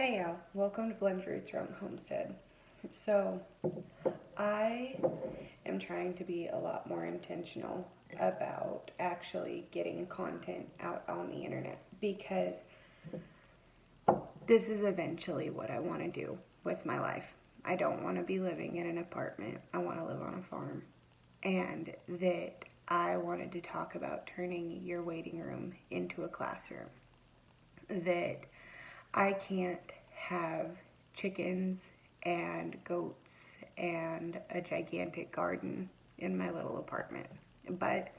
Hey y'all, welcome to Blended Roots around the homestead. So, I am trying to be a lot more intentional about actually getting content out on the internet because this is eventually what I want to do with my life. I don't want to be living in an apartment, I want to live on a farm. And that I wanted to talk about turning your waiting room into a classroom. That I can't have chickens and goats and a gigantic garden in my little apartment. But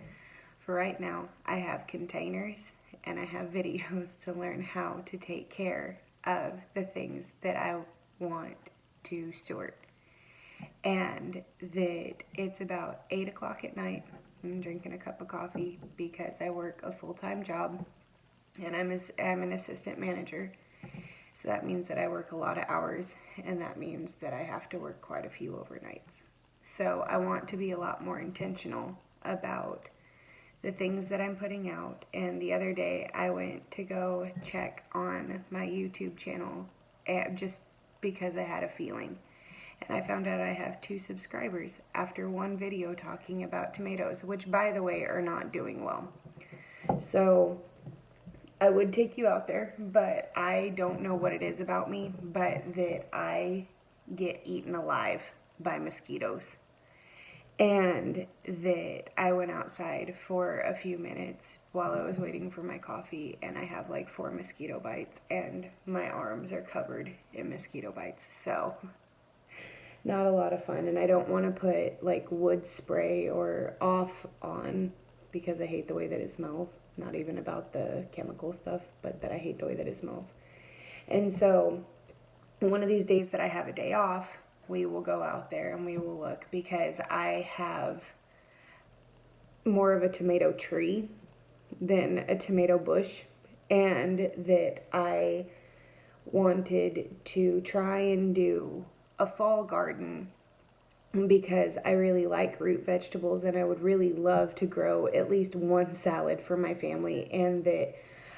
for right now, I have containers and I have videos to learn how to take care of the things that I want to steward. And that it's about 8 o'clock at night. I'm drinking a cup of coffee because I work a full-time job and I'm an assistant manager. So that means that I work a lot of hours, and that means that I have to work quite a few overnights. So I want to be a lot more intentional about the things that I'm putting out. And the other day I went to go check on my YouTube channel just because I had a feeling. And I found out I have 2 subscribers after one video talking about tomatoes, which by the way are not doing well. So I would take you out there, but I don't know what it is about me, but that I get eaten alive by mosquitoes. And that I went outside for a few minutes while I was waiting for my coffee, and I have like 4 mosquito bites, and my arms are covered in mosquito bites. So, not a lot of fun. And I don't want to put like wood spray or off on because I hate the way that it smells. Not even about the chemical stuff, but that I hate the way that it smells. And so, one of these days that I have a day off, we will go out there and we will look because I have more of a tomato tree than a tomato bush, and that I wanted to try and do a fall garden because I really like root vegetables and I would really love to grow at least one salad for my family, and that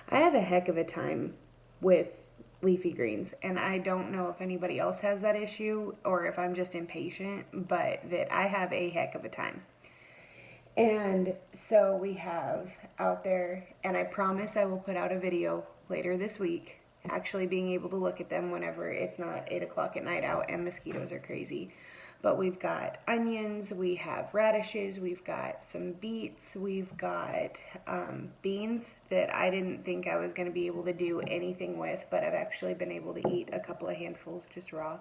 I have a heck of a time with leafy greens, and I don't know if anybody else has that issue or if I'm just impatient, but that I have a heck of a time. And so we have out there, and I promise I will put out a video later this week actually being able to look at them whenever it's not 8 o'clock at night out and mosquitoes are crazy. But we've got onions, we have radishes, we've got some beets, we've got beans that I didn't think I was going to be able to do anything with, but I've actually been able to eat a couple of handfuls just raw.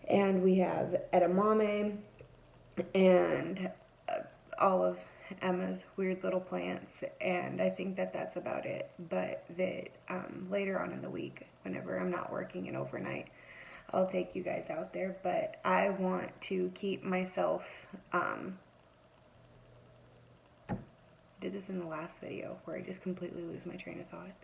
And we have edamame and all of Emma's weird little plants, and I think that that's about it. But that later on in the week, whenever I'm not working an overnight, I'll take you guys out there. But I want to keep myself, did this in the last video where I just completely lose my train of thought.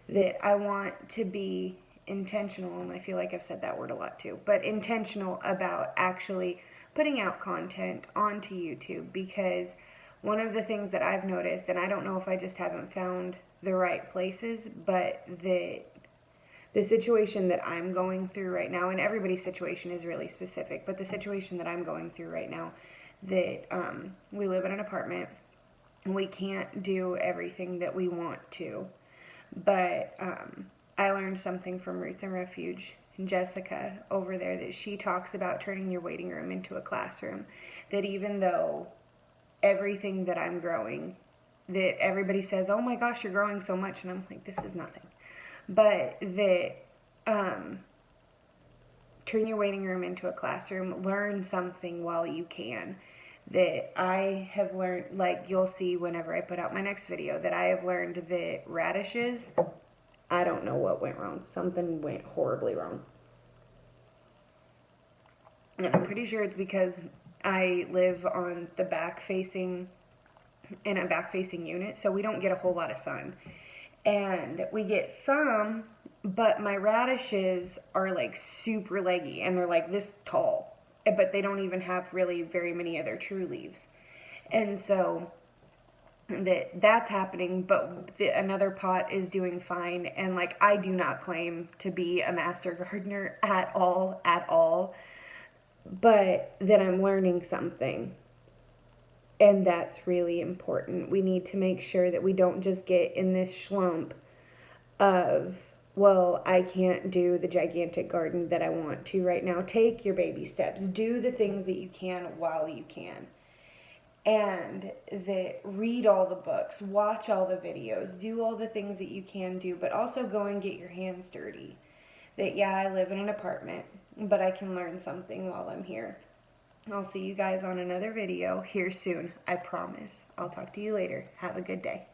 That I want to be intentional, and I feel like I've said that word a lot too, but intentional about actually putting out content onto YouTube, because one of the things that I've noticed, and I don't know if I just haven't found the right places, but the situation that I'm going through right now, and everybody's situation is really specific, but the situation that I'm going through right now, that we live in an apartment, we can't do everything that we want to, but I learned something from Roots and Refuge, Jessica over there, that she talks about turning your waiting room into a classroom. That even though everything that I'm growing, that everybody says, oh my gosh, you're growing so much, and I'm like, this is nothing. But that turn your waiting room into a classroom, learn something while you can. That I have learned, like you'll see whenever I put out my next video, that I have learned that radishes, I don't know what went wrong. Something went horribly wrong. And I'm pretty sure it's because I live on the in a back facing unit, so we don't get a whole lot of sun. And we get some, but my radishes are like super leggy, and they're like this tall, but they don't even have really very many other true leaves. And so that's happening, but another pot is doing fine. And like, I do not claim to be a master gardener at all, but that I'm learning something. And that's really important. We need to make sure that we don't just get in this slump of, well, I can't do the gigantic garden that I want to right now. Take your baby steps. Do the things that you can while you can. And that read all the books, watch all the videos, do all the things that you can do, but also go and get your hands dirty. That, yeah, I live in an apartment, but I can learn something while I'm here. I'll see you guys on another video here soon. I promise. I'll talk to you later. Have a good day.